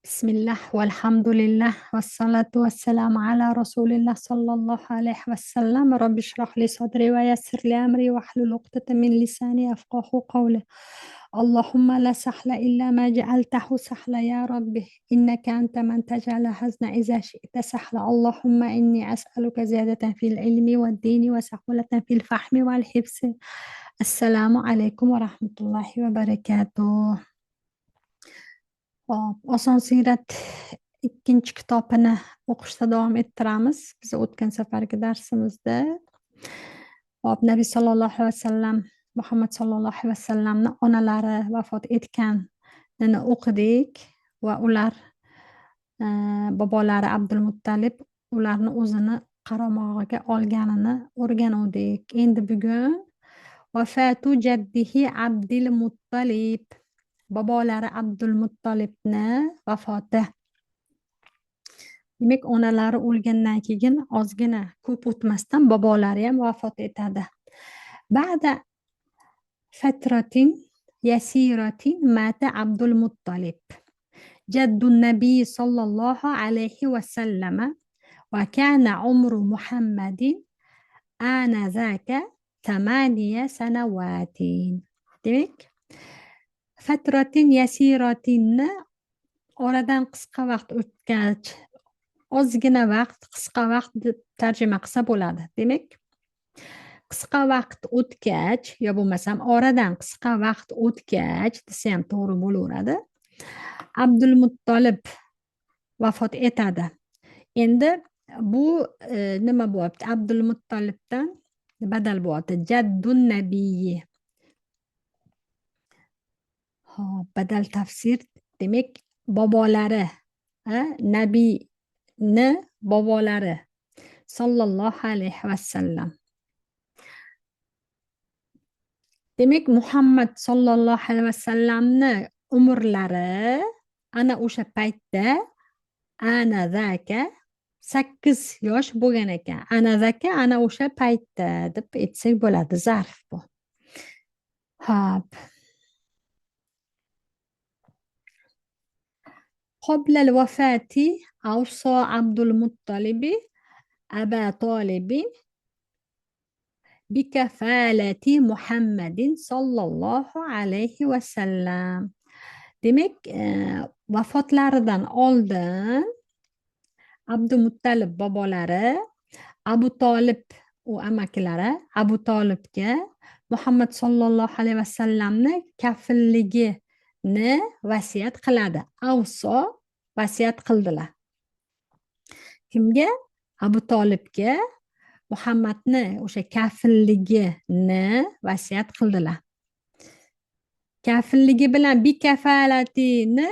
Bismillah walhamdulillah wassalatu wassalamu ala rasulillah sallallahu alayhi wasallam. Rabbi shrah li sadri wa yassir li amri wahlul uqdatan min lisani yafqahu qawli. Allahumma la sahla illa ma ja'altahu sahla ya rabbi innaka anta man taj'ala hazna idha shi'ta sahla. Allahumma inni as'aluka ziyadatan fil ilmi wad dini wa sahulatan fil fahmi wal hifzi. Assalomu alaykum va rahmatullohi va barakatuh. Hop, Oson siyrat ikkinchi kitobini o'qishda davom ettiramiz. Biz o'tgan safargi darsimizda Nabiy sallallohu alayhi vasallam, Muhammad sallallohu alayhi vasallamni onalari vafot etganini o'qidik va ular bobolari Abdulmuttalib ularni o'zini qaramog'iga olganini o'rganuvdik. Endi bugun vafatu jaddihi Abdul Muttalib, bobolari Abdulmuttolibni vafoti. Demak, onalari o'lgandan keyin ozgina ko'p o'tmasdan bobolari ham vafot etadi. Ba'da fatratin yasiratin mata Abdulmuttalib jaddun nabiy sallallohu alayhi vasallam va kana umru Muhammadin anazaka 8 sanawatin. Demak, fatratin yasiratinni oradan qisqa vaqt o'tgach, ozgina vaqt, qisqa vaqt deb tarjima qilsa bo'ladi. Demak, qisqa vaqt o'tgach, yo bo'lmasam oradan qisqa vaqt o'tgach desa ham to'g'ri bo'laveradi. Abdulmuttolib vafot etadi. Endi bu nima bo'lyapti? Abdulmuttolibdan badal bo'lyapti. Jaddun nabiyyi. Badal tafsir, demak bobolari, nabiyni bobolari sallallohu alayhi vasallam. Demak, Muhammad sallallohu alayhi vasallamni umrlari ana o'sha paytda ana zaka 8 yosh bo'lgan ekan. Ana zaka ana o'sha paytda deb aytsak bo'ladi, zarf bu. Hop. قبل الوفاة أوصى عبد المطلب أبا طالب بكفالة محمد صلى الله عليه وسلم. Demek vafotlaridan oldin Abdulmuttalib bobolari Abu Talib u amakilari Abu Talibga Muhammad sallallohu alayhi vasallamni kafilligini vasiyat qiladi. Avso vasiyat qildilar. Kimga? Abu Talibga Muhammadni o'sha kafilligini vasiyat qildilar. Kafilligi bilan bi kafalatini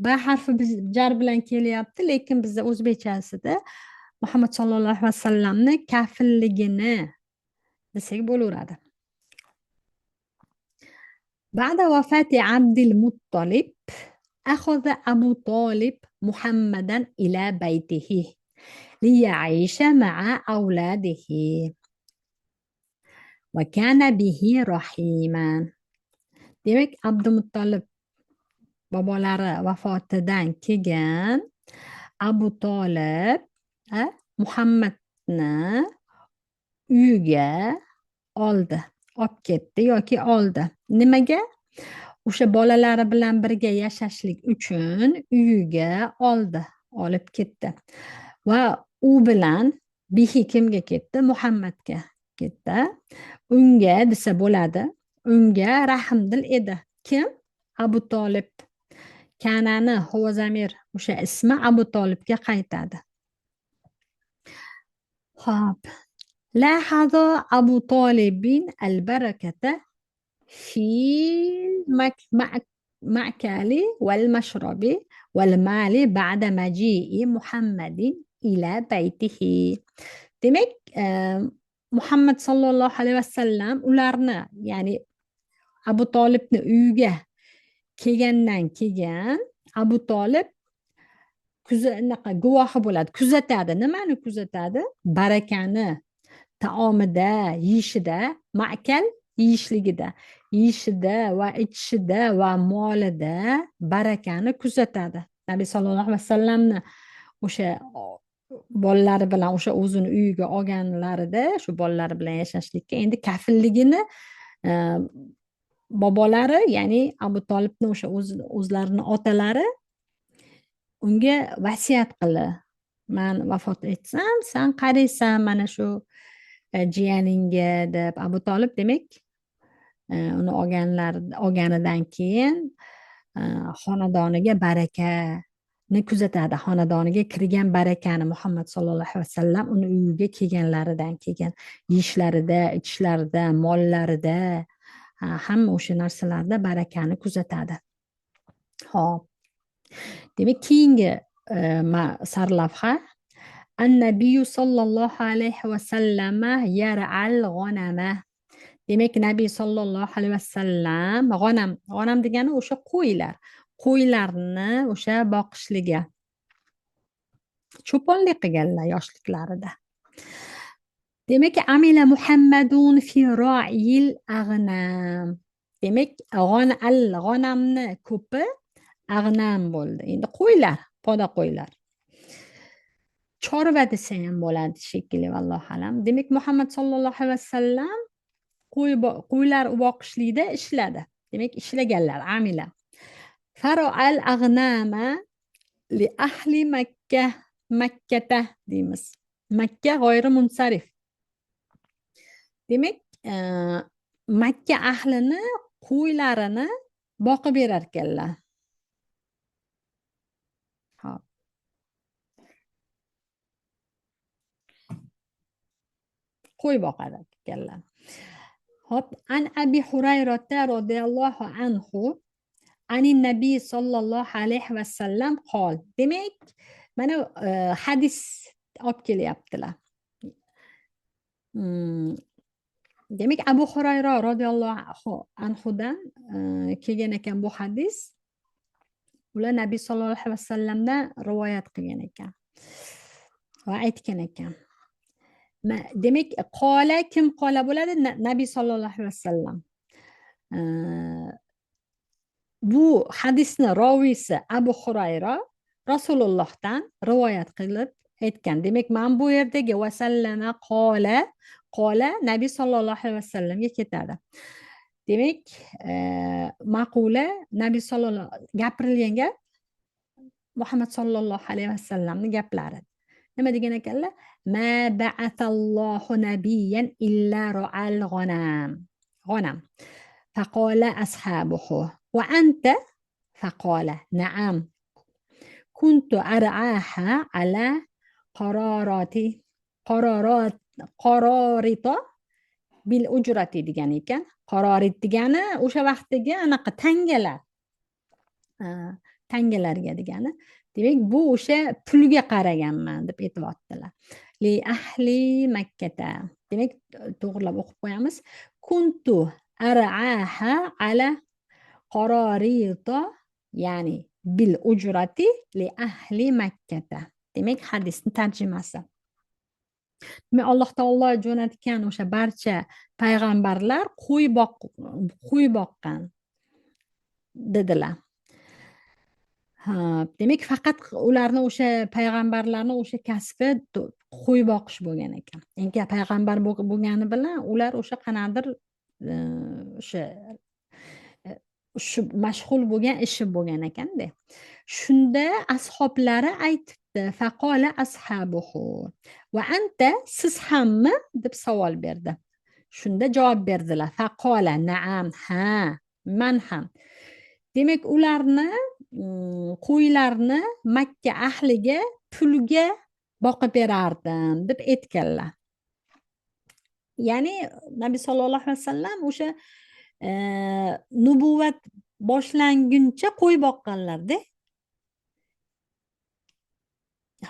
ba harfi jar bilan kelyapti, lekin bizda o'zbekchasida Muhammad sallallohu alayhi vasallamni kafilligini desak bo'laveradi. بعد وفاة عبد المطلب أخذ أبو طالب محمدا إلى بيته ليعيش مع أولاده وكان به رحيما. Demek Abdulmuttalib bobolari vafotidan keyin Abu Talib Muhammadni uyiga oldi, olib ketdi yoki oldi. Nimaga? O'sha bolalari bilan birga yashashlik uchun uyiga oldi, olib ketdi. Va u bilan bihi kimga ketdi? Muhammadga ketdi. Unga desa bo'ladi. Unga rahmdil edi. Kim? Abu Talib. Kanani huva zamir o'sha ismi Abu Talibga qaytadi. Xo'p. Lahaza Abu Talibin al-barakata fi ma'kali wal mashrabi wal mali ba'da maji'i Muhammadin ila baytihi. Demak, Muhammad sallallohu alayhi vasallam ularni, ya'ni Abu Talibni uyiga kelgandan keyin Abu Talib guvohi bo'ladi, kuzatadi. Nimani kuzatadi? Barakani taomida, yeyishida, ma'kal yeyishligida, yeyishida va ichishida va molida barakani kuzatadi. nabiy sallallohu alayhi vasallamni o'sha bolalari bilan o'sha o'zini uyiga olganlarida shu bolalari bilan yashashlikka endi kafilligini e, bobolari ya'ni Abu Tolibni o'sha o'zlarini otalari unga vasiyat qildi. Man vafot etsam, sen qaraysan mana shu jiyaningga deb. Abu Tolib demak uni olganidan keyin xonadoniga barakani kuzatadi. Xonadoniga kirgan barakani Muhammad sallallohu alayhi vasallam uni uyiga kelganlaridan keyin yeyishlarida, ichishlariida, mollarida hamma o'sha narsalarda barakani kuzatadi. Xo'p. Demak, keyingi sarlavha An-Nabiy sallallohu alayhi vasallam yar'al g'anama. Demak, Nabiy sallallohu alayhi vasallam g'anam degani o'sha qo'ylarni o'sha boqishligi, cho'ponlik qilganlar yoshliklarida. Demak, amila Muhammadun fi ra'yil aghnam. Demak, g'anamni ko'pi ag'nam bo'ldi. Endi qo'ylar, poda qo'ylar. Chorva desa ham bo'ladi shekilli, vallohu alam. Demak, Muhammad sallallohu alayhi vasallam qo'ylar boqishlikda ishladi. Demak, ishlaganlar, amila. Faro'al ag'nama li ahli Makkata deymiz. Makka g'oyri munsarif. Demak, Makka ahlini qo'ylarini boqib berar ekanlar. Hop. Qo'y boqar ekanlar. Hop, an Abi Hurayra radhiyallohu anhu anin Nabiy sallallohu alayhi vasallam qol. Demak, mana hadis olib kelyaptilar. Demak, Abu Hurayra radhiyallohu anhudan kelgan ekan bu hadis. Ular Nabiy sallallohu alayhi vasallamdan rivoyat qilgan ekan va aytgan ekan. Demak, kim qola bo'ladi? Nabiy sallallohu alayhi vasallam. Bu hadisni roviysi Abu Hurayra Rasulullohdan rivoyat qilib aytgan. Demak, men bu yerdagi vasallama qola Nabiy sallallohu alayhi vasallamga ketadi. Demak, maqula Nabiy sallallohu gapirilgan gap Muhammad sallallohu alayhi vasallamning gaplari. Nima degan ekanlar? Ma ba'athallohu nabiyyan illa ra'al g'anam. Faqala ashabuhu wa anta? Faqala na'am. Kuntu ar'aha ala qarorita bil ujrati degan ekan. Qarorit degani o'sha vaqtdagi anaqa tangalarga degani. Demak, bu o'sha pulga qaraganman deb aytibotdilar. Li ahli Makkata. Demak, to'g'rilab o'qib qo'yamiz. Kuntu ar'aha ala qarorita, ya'ni bil ujrati li ahli Makkata. Demak, hadisning tarjimasi. Demak, Alloh taolo jo'natgan o'sha barcha payg'ambarlar qo'y boqqan dedilar. Demak, faqat ularni o'sha payg'ambarlarning o'sha kasbi qo'y boqish bo'lgan ekan. Endi payg'ambar bo'lgani bilan ular o'sha qanaqadir shu mashg'ul bo'lgan ishi bo'lgan ekanda. Shunda ashablari aytibdi, faqola ashabuhu va anta, siz hammi deb savol berdi. Shunda javob berdilar, faqola na'am, ha, men ham. Demak, ularni qo'ylarni Makka ahliga pulga boqib berardim deb aytganlar. Ya'ni Nabiy sallallohu alayhi vasallam o'sha nubuvat boshlanguncha qo'y boqqanlarda.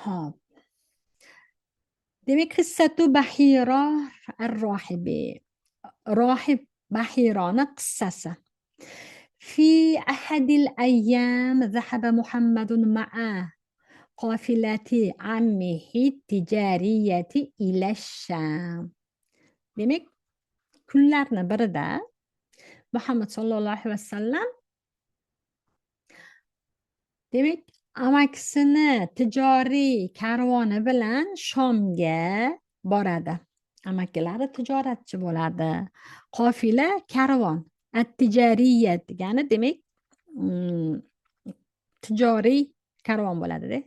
Hop. Demak, qissatu Bahira ar-rohibi. Rohib Bahironi qissasi. في أحد الأيام ذهب محمد مع قافلة عمه التجارية إلى الشام. Demek, kunlarni birida Muhammad sallallohu alayhi vasallam demak amakisini tijoriy karvoni bilan Shomga boradi. Amakilari tijoratchi bo'ladi. Qofila karvon. At-tijariyat degani demak, mm, tijoriy karvon bo'ladi-da.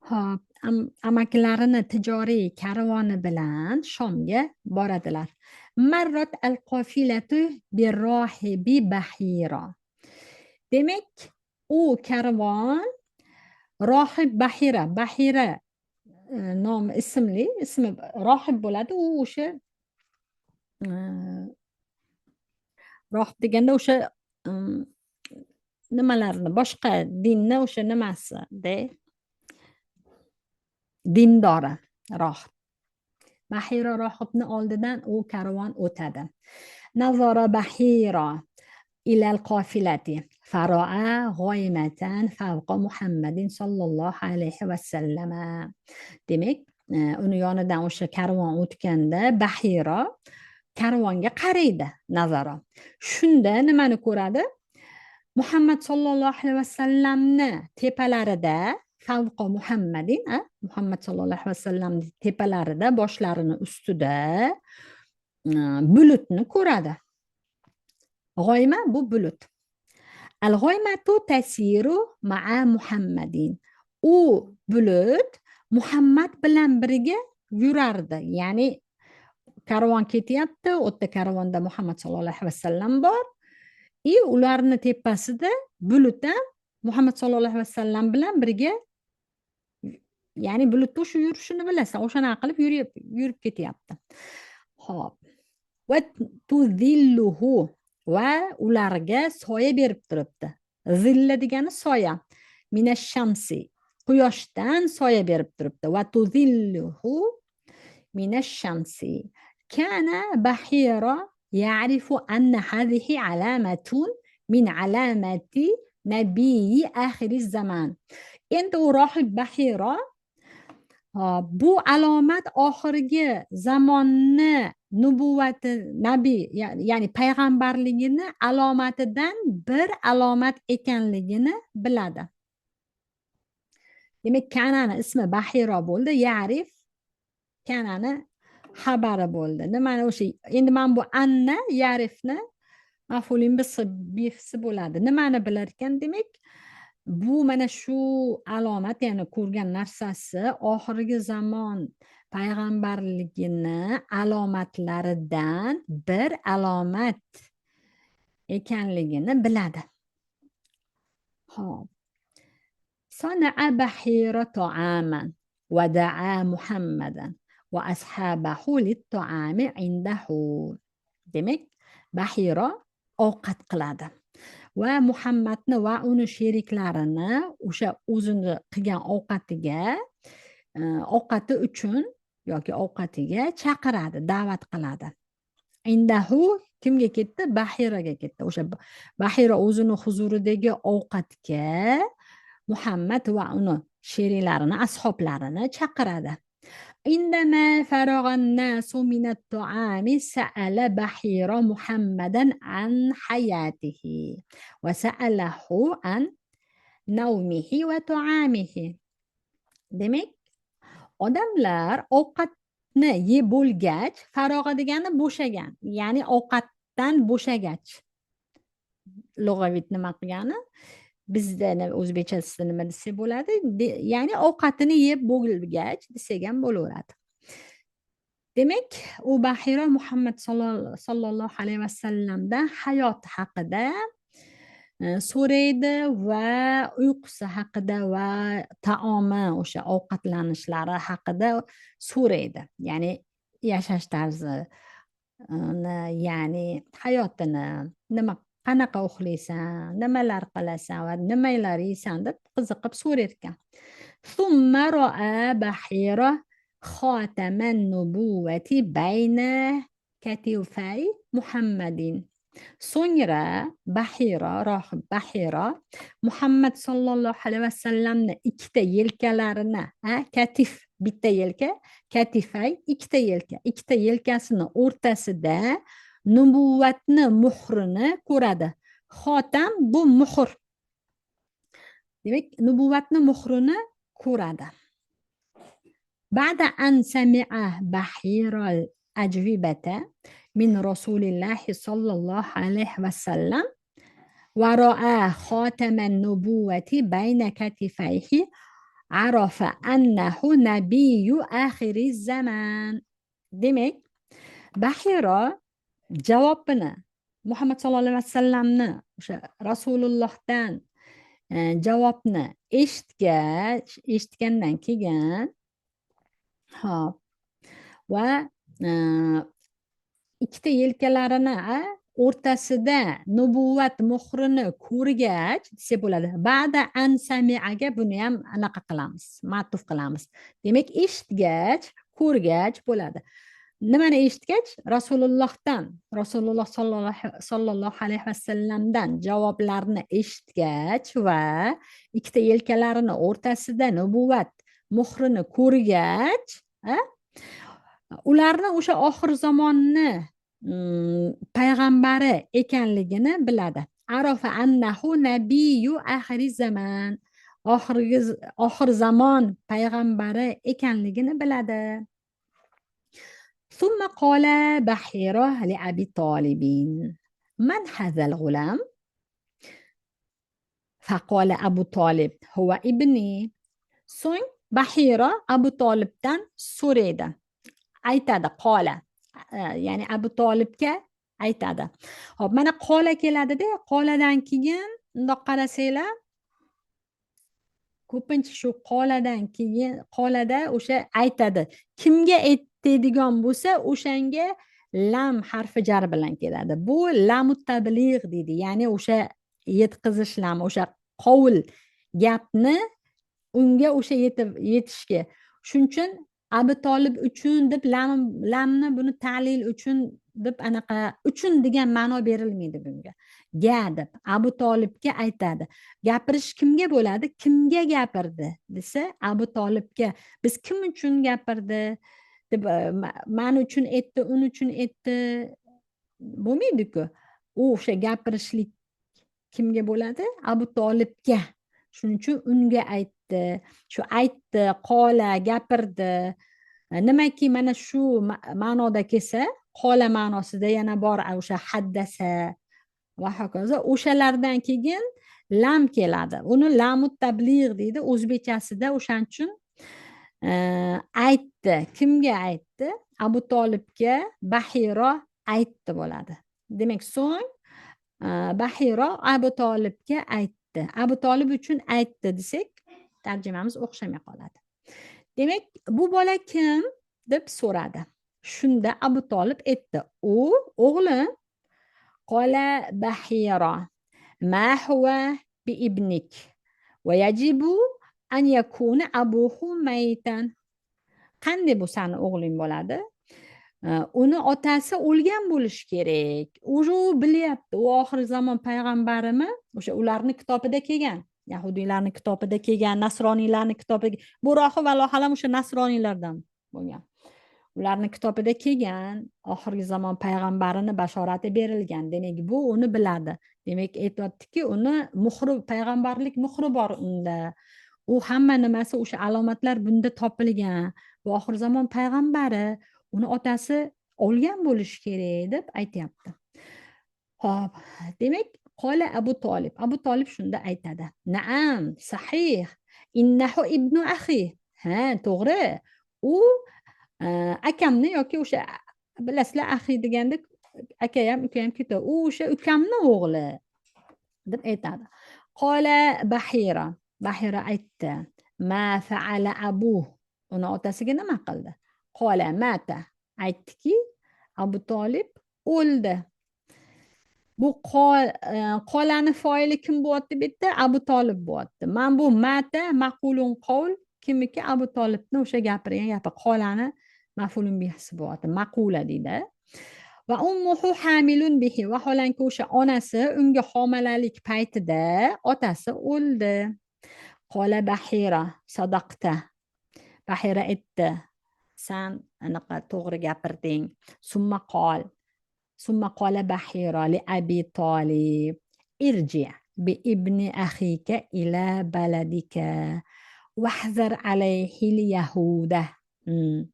Hop, amakilarini tijoriy karvoni bilan Shomga boradilar. Marrat al-qofilatu bir-rohibi Bahira. Demak, u karvon rohib Bahira, Bahira ismi rohib bo'ladi. U o'sha rohib deganda o'sha nimalarni, boshqa dinni o'sha nimasi-da, dindori rohib. Bahira rohibni oldidan u karvon o'tadi. Nazara Bahira ilal qofilati faro'a g'oymatan favqa Muhammadin sallallohu alayhi va sallama. Demak, uni yonidan o'sha karvon o'tganda Bahira karvonga qaraydi, nazara. Shunda nimani ko'radi? Muhammad sallallohu alayhi va sallamni tepalarida favqa Muhammadin, Muhammad sallallohu alayhi va sallamning tepalarida, boshlarini ustida bulutni ko'radi. G'oyma bu bulut. Al-g'oymatu tasiru ma'a Muhammadin. U bulut Muhammad bilan birga yurardi. Ya'ni karvon ketyapti, o'tda karvonda Muhammad sallallohu alayhi va sallam bor. Ularni tepasida bulut ham Muhammad sallallohu alayhi va sallam bilan birga, ya'ni bulutda shu yurishini bilasan, o'shana qilib yurib ketyapti. Xo'p. Va tuzilluhu, va ularga soya berib turibdi. Zilla degani soya. Minash shamsi, quyoshdan soya berib turibdi. Va tuzilluhu minash shamsi. Kana Bahira ya'rifu anna hadhihi alamatun min alamati nabiy akhir zaman. Endi u rohib Bahira bu alomat oxirgi zamonni nubuvvati, nabiy, ya'ni payg'ambarligini alomatidan bir alomat ekanligini biladi. Demak, Kanani ismi Bahira bo'ldi, Ya'rif Kanani xabari bo'ldi. Nimani o'sha, endi men bu anna Ya'rifni maf'ulin bisi bo'ladi. Nimani bilar ekan? Demak, bu mana shu alomat, ya'ni ko'rgan narsasi oxirgi zamon payg'ambarligini alomatlaridan bir alomat ekanligini biladi. Xo'p. Sana'a Bahira ta'aman wa da'a Muhammadan va ashabahu lit-ta'ami indahu. Demak, Bahira ovqat qiladi va Muhammadni va uni sheriklarini o'sha o'zini qilgan ovqati uchun yoki ovqatiga chaqiradi, da'vat qiladi. Indahu kimga ketdi? Bahiraga ketdi. O'sha Bahira o'zini huzuridagi ovqatga Muhammad va uni sheriklarini, ashoblarini chaqiradi. Indama faraghan nasu min at-ta'ami sa'ala Bahira Muhammadan an hayatihi wa sa'alahu an nawmihi va ta'amihi. Demak, odamlar ovqatni yeb bo'lgach, farog'a degani bo'shagan, ya'ni ovqatdan bo'shagach. Lug'aviy nima qilgani? Bizda o'zbekchasida nima desa bo'ladi? Ya'ni ovqatini yeb bo'lgach desak ham bo'laveradi. Demak, u Bahira Muhammad sallallohu alayhi va sallamdan hayot haqida so'raydi va uyqusi haqida va taomi, o'sha ovqatlanishlari haqida so'raydi. Ya'ni yashash tarzi, ya'ni hayotini, qanaqa uxlaysan, nimalar qilasan va nimalar yeysan deb qiziqib so'rar ekan. Thumma ra'a Bahira khataman nubuwati bayna katifay Muhammadin. So'ngra Bahira, rohib Bahira Muhammad sallallohu alayhi va sallamni ikkita yelkalarini, katif bitta yelka, katifay ikkita yelkasini o'rtasida nubuvvatni muhrini ko'radi. Xotam bu muhr. demak nubuvatni muhrini ko'radi. بعد أن سمع بحير الأجوبة من رسول الله صلى الله عليه وسلم ورأى خاتم النبوة بين كتفيه عرف أنه نبي آخر الزمان. demak Bahira javobini Muhammad sallallohu alayhi vasallamni o'sha Rasulullohdan javobni eshitgandan keyin hop va ikkita yelkalarini o'rtasida nubuvat muhrini ko'rgach desa bo'ladi. Ba'da an samiaga buni ham anaqa qilamiz, ma'tuf qilamiz. Demak, eshitgach, ko'rgach bo'ladi. Nimani eshitgach? Rasululloh sollallohu alayhi vasallamdan javoblarni eshitgach va ikkita yelkalarini o'rtasida nubuvat muhrini ko'rgach, ularni o'sha oxir zamonni payg'ambari ekanligini biladi. Arafa annahu nabiyyu axiri zaman. Oxir zamon payg'ambari ekanligini biladi. ثم قال بحيرة لأبي طالب من هذا الغلام؟ فقال أبو طالب هو ابني. so'ng Bahira Abu Tolibdan so'raydi. Aytadi, qola. Ya'ni Abu Tolibga aytadi. Hop, mana qola keladi-da, qoladan keyin bundoq qarasanglar, ko'pincha shu qoladan keyin qolada o'sha aytadi. Kimga aytadigan bo'lsa, o'shanga lam harfi jar bilan keladi. Bu lamut tabligh deydi. Ya'ni o'sha yetkazish lami, o'sha qovul gapni unga o'sha yetishga. Shuning uchun Abu Tolib uchun deb lamni buni ta'lil uchun deb anaqa uchun degan ma'no berilmaydi bunga. Ga deb Abu Tolibga aytadi. Gapirish kimga bo'ladi? Kimga gapirdi desa, Abu Tolibga. Biz kim uchun gapirdi deb men uchun aytdi, un uchun aytdi bo'lmaydi-ku. U o'sha gapirishlik kimga bo'ladi? Abu Tolibga. Shuning uchun unga aytdi. Shu aytdi, qola, gapirdi. Nimaki mana shu ma'noda kelsa, qola ma'nosida yana bor o'sha haddasa va hokazo. O'shalardan keyin lam keladi. Uni lamut tabligh deydi o'zbekchasida. O'shaning uchun aytdi. Kimga aytdi? Abu Tolibga Bahira aytdi bo'ladi. Demak, so'ng Bahira Abu Tolibga aytdi. Abu Tolib uchun aytdi desak, tarjimamiz o'xshamay qoladi. Demak, bu bola kim deb so'radi. Shunda Abu Tolib aytdi. U o'g'lim. Qola Bahira ma huwa bi ibnik va yajibu an yakuna abuhu maytan. Qanday bu sani o'g'ling bo'ladi? Uni otasi o'lgan bo'lishi kerak. O'sha bilyapti, u oxir zamon payg'ambarimi? O'sha ularning kitobida kelgan. Yahudiylarning kitobida kelgan, nasroniylarning kitobida. Bu rohi va lohalam o'sha nasroniylardan bo'lgan. Ularning kitobida kelgan, oxirgi zamon payg'ambarini bashorati berilgan. Demak, bu uni biladi. Demak, aytayaptiki, uni muhri, payg'ambarlik muhri bor unda. U hamma nimasi o'sha alomatlar bunda topilgan. Bu oxir zamon payg'ambari, uni otasi o'lgan bo'lishi kerak deb aytayapti. Xo'p, demak, qola Abu Tolib. Abu Tolib shunda aytadi. Naam, sahih. Innahu ibnu akhi. Ha, to'g'ri. U akamni yoki o'sha bilasizlar, akhi deganda aka ham, uka ham ketadi. U o'sha ukamni o'g'li deb aytadi. Qola Bahira. Bahira aytdi. Ma fa'ala abu. Uni otasiga nima qildi? Qola mata. Aytdiki, Abu Tolib o'ldi. Bu qolani foili kim bo'lyapti bu yerda? Abu Tolib bo'lyapti. Men bu mata maqulun qavl kimiki? Abu Tolibni o'sha gapirgan gapi. Qolani maf'ulun bihisi bo'lyapti. Maqula deydi. Va ummuhu hamilun bihi. Vaholanki o'sha onasi unga homilalik paytida otasi o'ldi. Qola Bahira sadaqta. Bahira aytdi. Sen anaqa to'g'ri gapirding. Summa qola Bahira li Abi Tolib irji بابن أخيك إلى بلدك واحذر عليه اليهود. Hmm.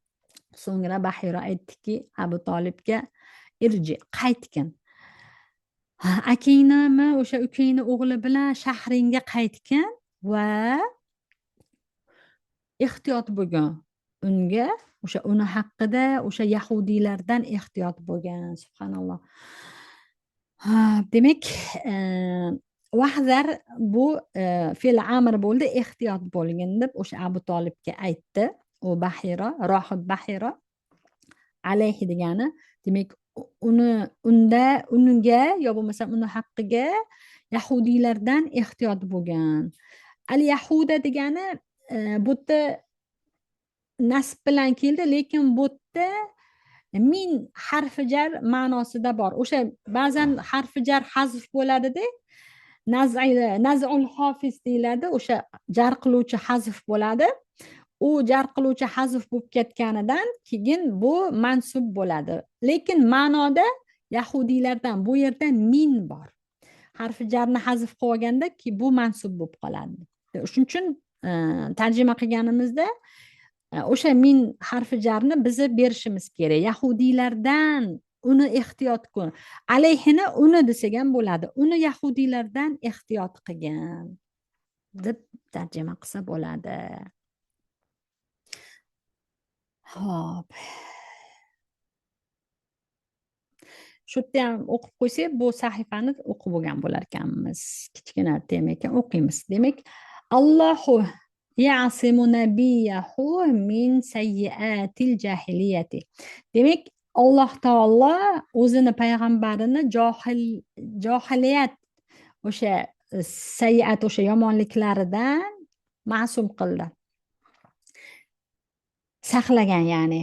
So'ngra Bahira aytdiki, Abu Tolibga irji, qaytgin. Akangni o'sha ukangni o'g'li bilan shahringga qaytgin va ehtiyot bo'lgin. Unga uni haqida o'sha yahudiylardan ehtiyot bo'lgin. Subhanalloh. Demak, vahzar bu fe'l amr bo'ldi, ehtiyot bo'lgin deb o'sha Abu Tolibga aytdi. U Bahira, rohib Bahira alayhi degani, demak unga yo bo'lmasam uni haqqiga yahudiylardan ehtiyot bo'lgan. Al yahuda degani bu yerda nasb bilan keldi, lekin bu yerda min harfi jar ma'nosida bor. O'sha ba'zan harfi jar hazf bo'ladida, naz'ul hofiz deyiladi, o'sha jar qiluvchi hazf bo'ladi. U jar qiluvchi hazf bo'lib ketganidan keyin bu mansub bo'ladi. Lekin ma'noda yahudiylardan bu yerda min bor. Harfi jarni hazf qilib olganda ki bu mansub bo'lib qoladi. Shuning uchun tarjima qilganimizda o'sha min harfi jarni bizni berishimiz kerak. Yahudiylardan uni ehtiyot qil. Alayhini uni desak ham bo'ladi. Uni yahudiylardan ehtiyot qilgan deb tarjima qilsa bo'ladi. Hop. Shu yerda ham o'qib qo'ysak, bu sahifani o'qib bo'lgan bo'lar ekanmiz. Kichkina tema ekan, o'qiymiz. Demak, Allohu ya'simu nabiyahu min sayyiatil jahiliyati. Demak, Alloh taolo o'zini payg'ambarini johiliyat o'sha sayyiat o'sha yomonliklaridan ma'sum qildi. Saqlagan, ya'ni.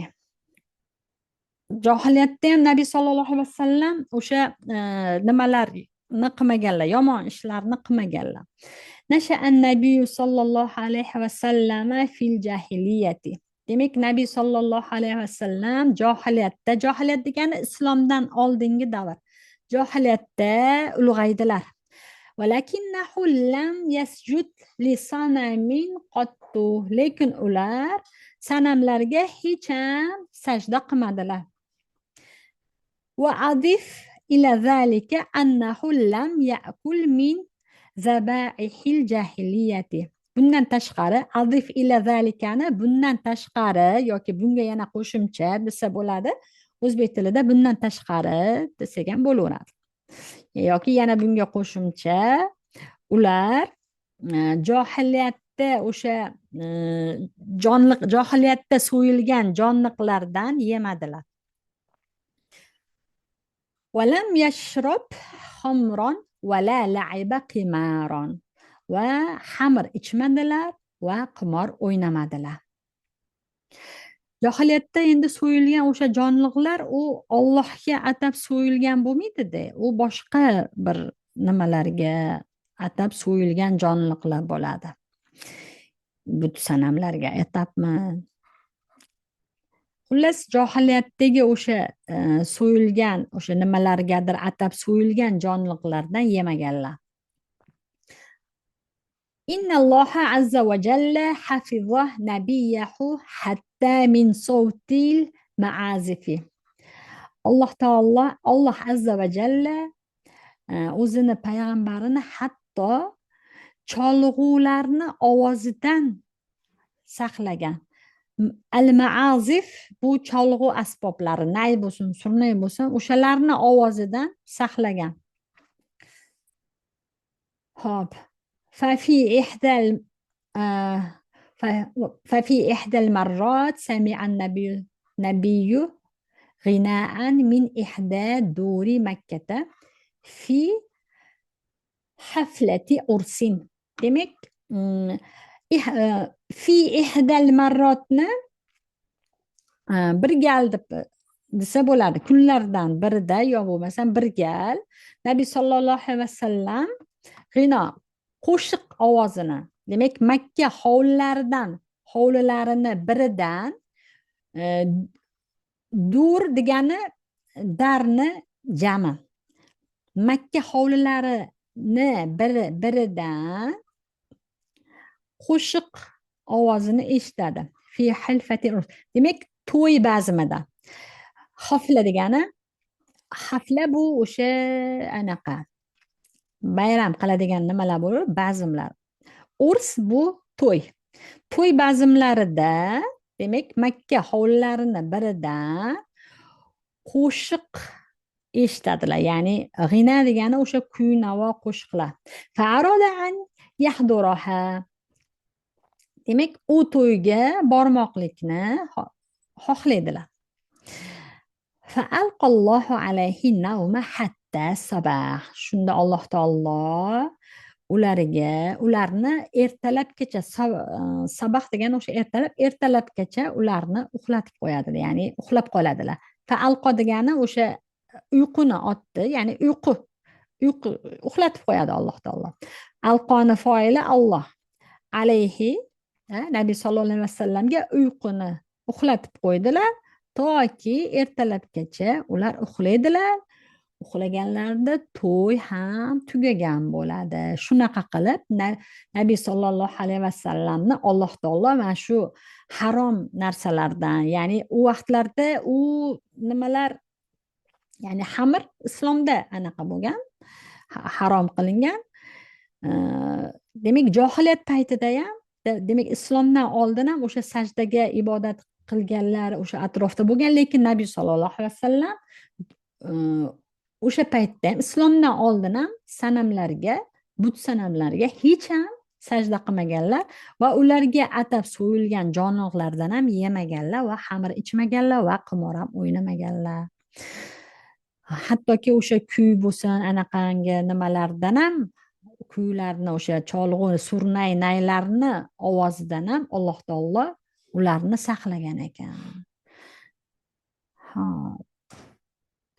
Johiliyatda ham Nabiy sallallohu alayhi vasallam o'sha nimalarni qilmaganlar, yomon ishlarni qilmaganlar. Nasha'an Nabiy sallallohu alayhi vasallam fil jahiliyati. Demak, Nabiy sallallohu alayhi vasallam johiliyatda, johiliyat degani islomdan oldingi davr. Johiliyatda ulg'aydilar. Walakinnahu lam yasjud li sanamin qattu. Lekin ular sanamlarga hech ham sajda qilmadilar. وأضف إلى ذلك أنه لم يأكل من ذبائح الجاهلية. Bundan tashqari, adif ila zalikani bundan tashqari yoki bunga yana qo'shimcha desa bo'ladi. O'zbek tilida bundan tashqari desak ham bo'laveradi. Yoki yana bunga qo'shimcha ular johiliyatda o'sha johiliyatda so'yilgan jonliqlardan yemadilar. ولم يشرب خمرا ولا لعب قمارا. Va xamir ichmadilar va qimor o'ynamadilar. Johiliyatda endi so'yilgan o'sha jonliqlar u Allohga atab so'yilgan bo'lmaydi-da. U boshqa bir nimalarga atab so'yilgan jonliqlar bo'ladi. Bu sanamlarga atabmi? Xullas, johiliyatdagi o'sha so'yilgan o'sha nimalargadir atab so'yilgan jonliqlardan yemaganlar. Innalloha azza va jalla hafiza nabiyahu hatta min sawtil ma'azifi. Alloh azza va jalla o'zini payg'ambarini hatto cholg'ularni ovozidan saqlagan. Al-ma'azif bu cholg'u asboblari, nay bo'lsin, surnay bo'lsin, o'shalarni ovozidan saqlagan. Xo'p. ففي إحدى المرات سمع النبي غناء من إحدى دور مكة في حفلة عرس. demak, في إحدى المرات bir gal desa bo'ladi. Kunlardan birida yo bo'lmasam bir gal Nabiy sallallohu alayhi vasallam g'ino qo'shiq ovozini, demak Makka hovlilarini biridan dur degani darni jami. Makka hovlilari biridan qo'shiq ovozini eshitadi. Fi hilfati urs. Demak, to'y bazmida. Hafla degani, hafla bu o'sha anaqa bayram qiladigan nimalar bo'lur, bazmlar. Urs bu to'y. To'y bazmlarida, demak, Makka hovlilarini biridan qo'shiq eshitadilar. Ya'ni g'ina degani o'sha kuy, navo, qo'shiqlar. Fa'aroda an yahduraha. Demak, u to'yga bormoqlikni xohlaydilar. Fa'alqallohu alayhi nawma hatta sabah. Shunda Alloh taolo ularni ertalabgacha sabah degani o'sha ertalabgacha ularni uxlatib qo'yadilar, ya'ni uxlab qoladilar. Fa'alqo degani o'sha uyquni otdi, ya'ni uyqu uxlatib qo'yadi Alloh taolo. Alqoni foili Alloh. Alayhi Nabiy sallallohu alayhi vasallamga uyquni uxlatib qo'ydilar toki ertalabgacha ular uxlaydilar. Uxlaganlarida to'y ham tugagan bo'ladi. Shunaqa qilib Nabiy sollallohu alayhi vasallamni Alloh taolo mana shu harom narsalardan, ya'ni u vaqtlarda u nimalar, ya'ni xamir islomda anaqa bo'lgan, harom qilingan. Demak, johiliyat paytida ham, demak, islomdan oldin ham o'sha sajdaga ibodat qilganlar o'sha atrofda bo'lgan, lekin Nabiy sollallohu alayhi vasallam o'sha paytda ham, islomdan oldin ham sanamlarga, but sanamlarga hech ham sajda qilmaganlar va ularga atab so'yilgan jonivorlardan ham yemaganlar va xamir ichmaganlar va qimor ham o'ynamaganlar. Hattoki o'sha kuy bo'lsin, anaqangi nimalardan ham, kuylarni, o'sha cholg'u, surnay, naylarni ovozidan ham Alloh taolo ularni saqlagan ekan. Ha,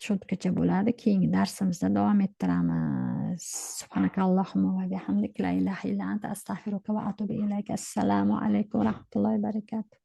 shungacha bo'ladi. Keyingi darsimizda davom ettiramiz. Subhanakallohumma va bihamdik, la ilaha illa anta, astag'firuka va atubu ilayk. Assalomu alaykum va rahmatullohi va barakatuh.